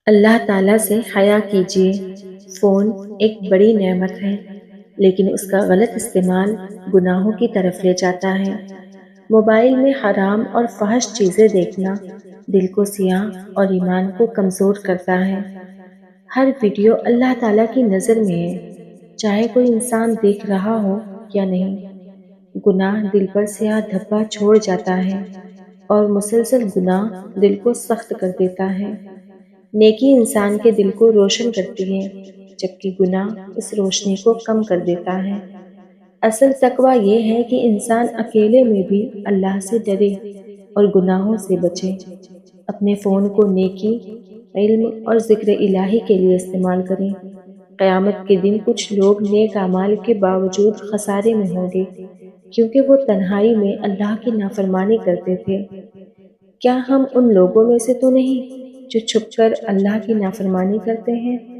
اللہ تعالیٰ سے حیا کیجیے۔ فون ایک بڑی نعمت ہے، لیکن اس کا غلط استعمال گناہوں کی طرف لے جاتا ہے۔ موبائل میں حرام اور فحش چیزیں دیکھنا دل کو سیاہ اور ایمان کو کمزور کرتا ہے۔ ہر ویڈیو اللہ تعالیٰ کی نظر میں ہے، چاہے کوئی انسان دیکھ رہا ہو یا نہیں۔ گناہ دل پر سیاہ دھبا چھوڑ جاتا ہے اور مسلسل گناہ دل کو سخت کر دیتا ہے۔ نیکی انسان کے دل کو روشن کرتی ہے، جبکہ گناہ اس روشنی کو کم کر دیتا ہے۔ اصل تقویٰ یہ ہے کہ انسان اکیلے میں بھی اللہ سے ڈرے اور گناہوں سے بچے۔ اپنے فون کو نیکی، علم اور ذکر الہی کے لیے استعمال کریں۔ قیامت کے دن کچھ لوگ نیک اعمال کے باوجود خسارے میں ہوں گے، کیونکہ وہ تنہائی میں اللہ کی نافرمانی کرتے تھے۔ کیا ہم ان لوگوں میں سے تو نہیں جو چھپ کر اللہ کی نافرمانی کرتے ہیں؟